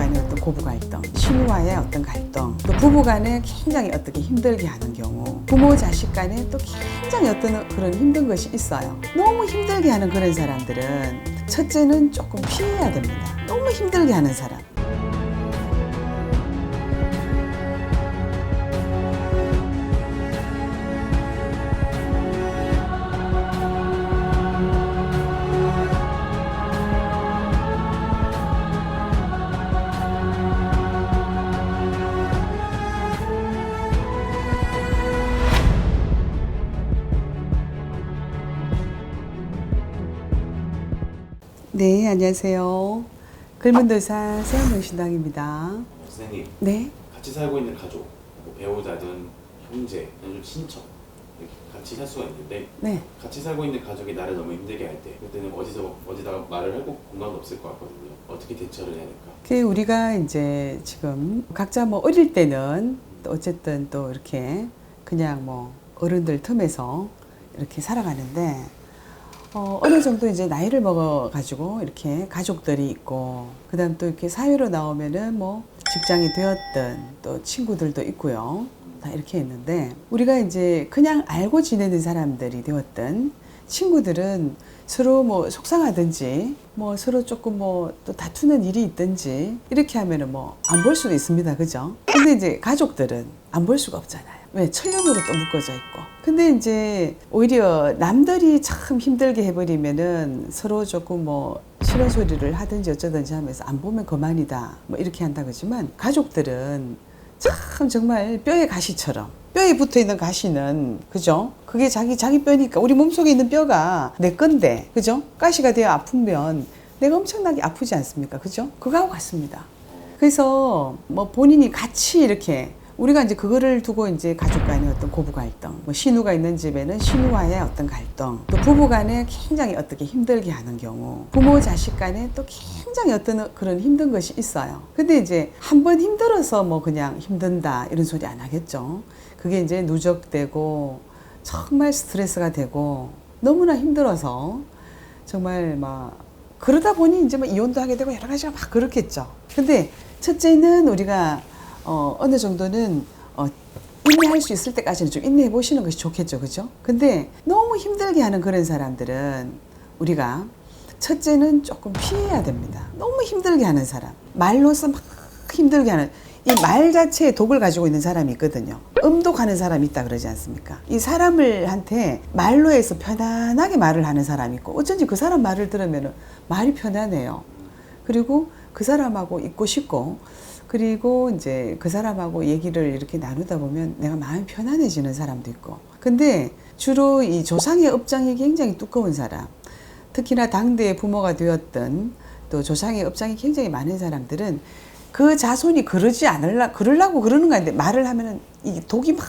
간의 어떤 고부 갈등, 신우와의 어떤 갈등, 또 부부 간에 굉장히 어떻게 힘들게 하는 경우, 부모 자식 간에 또 굉장히 어떤 그런 힘든 것이 있어요. 너무 힘들게 하는 그런 사람들은 첫째는 조금 피해야 됩니다. 너무 힘들게 하는 사람. 네, 안녕하세요. 글문도사 세원명신당입니다. 선생님, 네. 같이 살고 있는 가족, 뭐 배우자든 형제, 아니면 친척 이렇게 같이 살 수가 있는데 네. 같이 살고 있는 가족이 나를 너무 힘들게 할 때 그때는 어디다가 말을 하고 공간도 없을 것 같거든요. 어떻게 대처를 해야 될까? 그 우리가 이제 지금 각자 뭐 어릴 때는 또 어쨌든 또 이렇게 그냥 뭐 어른들 틈에서 이렇게 살아가는데 어느 정도 이제 나이를 먹어가지고 이렇게 가족들이 있고, 그 다음 또 이렇게 사회로 나오면은 뭐 직장이 되었든 또 친구들도 있고요. 다 이렇게 있는데, 우리가 이제 그냥 알고 지내는 사람들이 되었든 친구들은 서로 뭐 속상하든지 뭐 서로 조금 뭐 또 다투는 일이 있든지 이렇게 하면은 뭐 안 볼 수도 있습니다. 그죠? 근데 이제 가족들은 안 볼 수가 없잖아요. 왜? 천년으로 또 묶어져 있고. 근데 이제 오히려 남들이 참 힘들게 해버리면은 서로 조금 뭐 싫은 소리를 하든지 어쩌든지 하면서 안 보면 그만이다 뭐 이렇게 한다 그러지만, 가족들은 참 정말 뼈의 가시처럼, 뼈에 붙어 있는 가시는, 그죠? 그게 자기 뼈니까, 우리 몸속에 있는 뼈가 내 건데, 그죠? 가시가 되어 아프면 내가 엄청나게 아프지 않습니까? 그죠? 그거하고 같습니다. 그래서 뭐 본인이 같이 이렇게, 우리가 이제 그거를 두고 이제 가족 간의 어떤 고부 갈등, 뭐 신우가 있는 집에는 신우와의 어떤 갈등, 또 부부 간에 굉장히 어떻게 힘들게 하는 경우, 부모 자식 간에 또 굉장히 어떤 그런 힘든 것이 있어요. 근데 이제 한번 힘들어서 뭐 그냥 힘든다 이런 소리 안 하겠죠. 그게 이제 누적되고 정말 스트레스가 되고 너무나 힘들어서 정말 막 그러다 보니 이제 뭐 이혼도 하게 되고 여러 가지가 막 그렇겠죠. 근데 첫째는 우리가 어느 정도는 인내할 수 있을 때까지는 좀 인내해 보시는 것이 좋겠죠. 그죠? 근데 너무 힘들게 하는 그런 사람들은 우리가 첫째는 조금 피해야 됩니다. 너무 힘들게 하는 사람, 말로서 막 힘들게 하는, 이 말 자체에 독을 가지고 있는 사람이 있거든요. 음독하는 사람이 있다 그러지 않습니까? 이 사람을 한테 말로 해서 편안하게 말을 하는 사람이 있고, 어쩐지 그 사람 말을 들으면 말이 편안해요. 그리고 그 사람하고 있고 싶고, 그리고 이제 그 사람하고 얘기를 이렇게 나누다 보면 내가 마음이 편안해지는 사람도 있고. 근데 주로 이 조상의 업장이 굉장히 두꺼운 사람, 특히나 당대의 부모가 되었던 또 조상의 업장이 굉장히 많은 사람들은 그 자손이 그러려고 그러는 건데, 말을 하면은 이 독이 막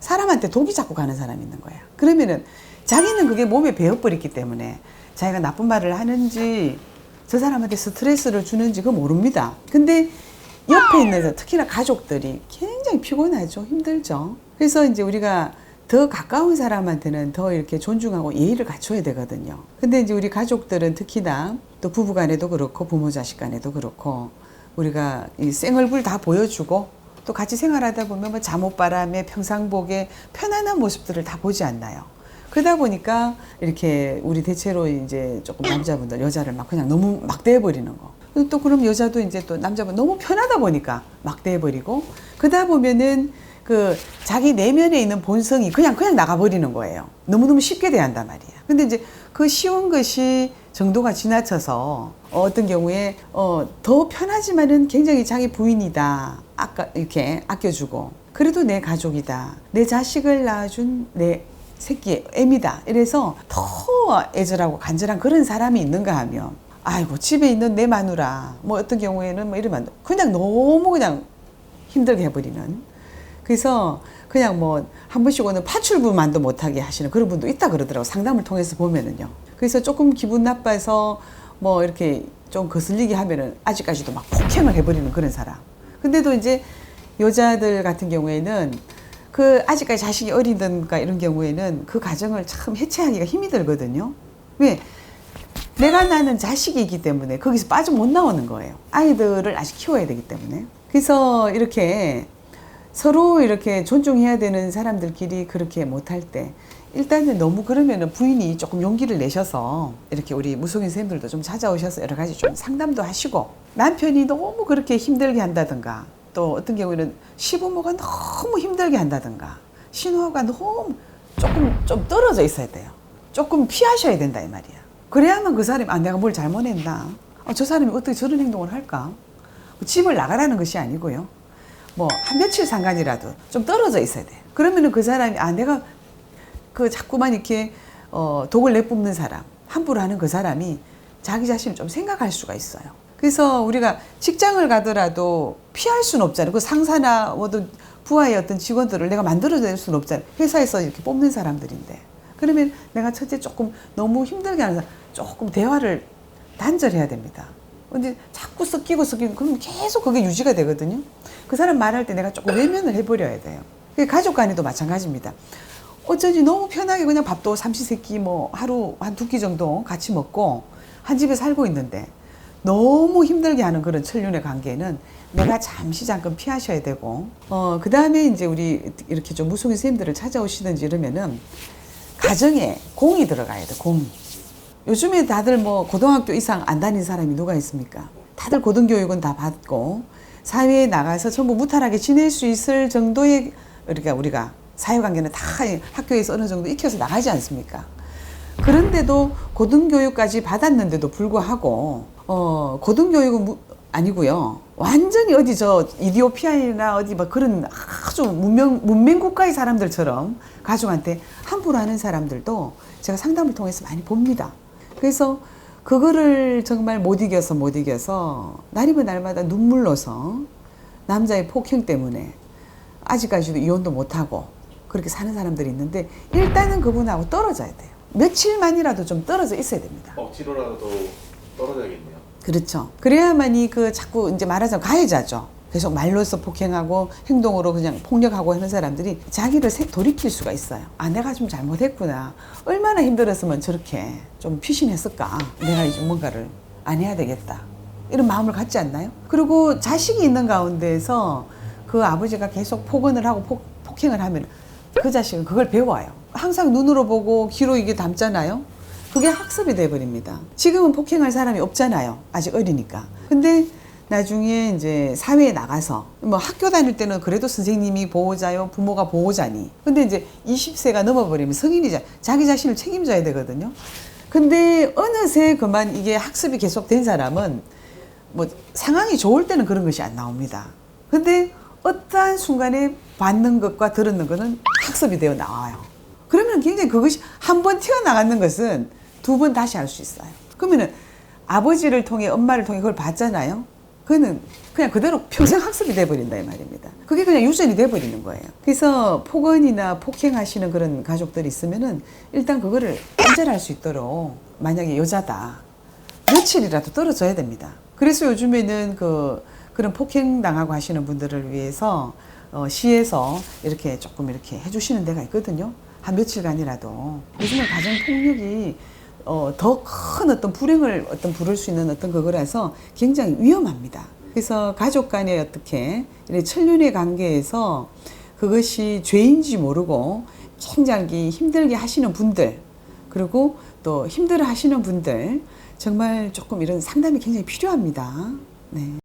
사람한테 독이 자꾸 가는 사람이 있는 거예요. 그러면은 자기는 그게 몸에 배어버렸기 때문에 자기가 나쁜 말을 하는지 저 사람한테 스트레스를 주는지 그거 모릅니다. 근데 옆에 있는, 특히나 가족들이 굉장히 피곤하죠. 힘들죠. 그래서 이제 우리가 더 가까운 사람한테는 더 이렇게 존중하고 예의를 갖춰야 되거든요. 근데 이제 우리 가족들은 특히나 또 부부 간에도 그렇고 부모 자식 간에도 그렇고, 우리가 이 생얼굴 다 보여주고 또 같이 생활하다 보면 뭐 잠옷바람에 평상복에 편안한 모습들을 다 보지 않나요? 그러다 보니까 이렇게 우리 대체로 이제 조금 남자분들 여자를 막 그냥 너무 막대해버리는 거. 또 그럼 여자도 이제 또 남자분 너무 편하다 보니까 막대해버리고, 그러다 보면은 그 자기 내면에 있는 본성이 그냥 나가버리는 거예요. 너무너무 쉽게 대한단 말이에요. 근데 이제 그 쉬운 것이 정도가 지나쳐서 어떤 경우에 더 편하지만은 굉장히 자기 부인이다, 이렇게 아껴주고, 그래도 내 가족이다, 내 자식을 낳아준 내 새끼 애미다, 이래서 더 애절하고 간절한 그런 사람이 있는가 하면, 아이고 집에 있는 내 마누라 뭐 어떤 경우에는 뭐 이러면 그냥 너무 그냥 힘들게 해버리는, 그래서 그냥 뭐 한 번씩 오는 파출부만도 못하게 하시는 그런 분도 있다 그러더라고, 상담을 통해서 보면은요. 그래서 조금 기분 나빠서 뭐 이렇게 좀 거슬리게 하면은 아직까지도 막 폭행을 해버리는 그런 사람. 근데도 이제 여자들 같은 경우에는 그 아직까지 자식이 어리든가 이런 경우에는 그 가정을 참 해체하기가 힘이 들거든요. 왜? 내가 낳는 자식이기 때문에 거기서 빠져 못 나오는 거예요. 아이들을 아직 키워야 되기 때문에. 그래서 이렇게 서로 이렇게 존중해야 되는 사람들끼리 그렇게 못할 때 일단은 너무 그러면은 부인이 조금 용기를 내셔서 이렇게 우리 무속인 선생님들도 좀 찾아오셔서 여러 가지 좀 상담도 하시고, 남편이 너무 그렇게 힘들게 한다든가, 또 어떤 경우에는 시부모가 너무 힘들게 한다든가, 신호가 너무 좀 떨어져 있어야 돼요. 조금 피하셔야 된다 이 말이야. 그래야만 그 사람이 내가 뭘 잘못했나, 저 사람이 어떻게 저런 행동을 할까, 집을 나가라는 것이 아니고요. 뭐 한 며칠 상관이라도 좀 떨어져 있어야 돼. 그러면은 그 사람이 내가 그 자꾸만 이렇게 독을 내뿜는 사람, 함부로 하는 그 사람이 자기 자신을 좀 생각할 수가 있어요. 그래서 우리가 직장을 가더라도 피할 수는 없잖아요. 그 상사나 모든 부하의 어떤 직원들을 내가 만들어낼 수는 없잖아요. 회사에서 이렇게 뽑는 사람들인데. 그러면 내가 첫째 조금 너무 힘들게 하는 사람, 조금 대화를 단절해야 됩니다. 근데 자꾸 섞이고 그러면 계속 그게 유지가 되거든요. 그 사람 말할 때 내가 조금 외면을 해버려야 돼요. 가족 간에도 마찬가지입니다. 어쩐지 너무 편하게 그냥 밥도 삼시세끼 뭐 하루 한 2끼 정도 같이 먹고 한 집에 살고 있는데, 너무 힘들게 하는 그런 천륜의 관계는 내가 잠깐 피하셔야 되고, 그 다음에 이제 우리 이렇게 좀 무속인 선생님들을 찾아오시든지 이러면은 가정에 공이 들어가야 돼, 공. 요즘에 다들 뭐 고등학교 이상 안 다닌 사람이 누가 있습니까? 다들 고등교육은 다 받고 사회에 나가서 전부 무탈하게 지낼 수 있을 정도의, 그러니까 우리가 사회관계는 다 학교에서 어느 정도 익혀서 나가지 않습니까? 그런데도 고등교육까지 받았는데도 불구하고 고등교육은 아니고요. 완전히 어디 저 이디오피아나 어디 막 그런 아주 문명 국가의 사람들처럼 가족한테 함부로 하는 사람들도 제가 상담을 통해서 많이 봅니다. 그래서 그거를 정말 못 이겨서 날이면 날마다 눈물로서 남자의 폭행 때문에 아직까지도 이혼도 못하고 그렇게 사는 사람들이 있는데, 일단은 그분하고 떨어져야 돼요. 며칠만이라도 좀 떨어져 있어야 됩니다. 억지로라도 떨어져야겠네요. 그렇죠. 그래야만이 그 자꾸 이제 말하자면 가해자죠. 계속 말로서 폭행하고 행동으로 그냥 폭력하고 하는 사람들이 자기를 돌이킬 수가 있어요. 내가 좀 잘못했구나. 얼마나 힘들었으면 저렇게 좀 피신했을까. 내가 이제 뭔가를 안 해야 되겠다. 이런 마음을 갖지 않나요? 그리고 자식이 있는 가운데에서 그 아버지가 계속 폭언을 하고 폭행을 하면 그 자식은 그걸 배워요. 항상 눈으로 보고 귀로 이게 담잖아요. 그게 학습이 돼버립니다. 지금은 폭행할 사람이 없잖아요. 아직 어리니까. 근데 나중에 이제 사회에 나가서 뭐 학교 다닐 때는 그래도 선생님이 보호자요, 부모가 보호자니. 근데 이제 20세가 넘어버리면 성인이자 자기 자신을 책임져야 되거든요. 근데 어느새 그만 이게 학습이 계속된 사람은 뭐 상황이 좋을 때는 그런 것이 안 나옵니다. 근데 어떠한 순간에 받는 것과 들었는 것은 학습이 되어 나와요. 그러면 굉장히 그것이 한 번 튀어나가는 것은 2번 다시 할 수 있어요. 그러면은 아버지를 통해 엄마를 통해 그걸 봤잖아요. 그거는 그냥 그대로 평생 학습이 돼버린다 이 말입니다. 그게 그냥 유전이 돼버리는 거예요. 그래서 폭언이나 폭행하시는 그런 가족들이 있으면은 일단 그거를 단절할 수 있도록, 만약에 여자다 며칠이라도 떨어져야 됩니다. 그래서 요즘에는 그런 폭행 당하고 하시는 분들을 위해서 시에서 이렇게 조금 이렇게 해주시는 데가 있거든요. 한 며칠간이라도. 요즘은 가정 폭력이 더 큰 어떤 불행을 부를 수 있는 어떤 그거라서 굉장히 위험합니다. 그래서 가족 간에 어떻게 이런 천륜의 관계에서 그것이 죄인지 모르고 굉장히 힘들게 하시는 분들, 그리고 또 힘들어 하시는 분들, 정말 조금 이런 상담이 굉장히 필요합니다. 네.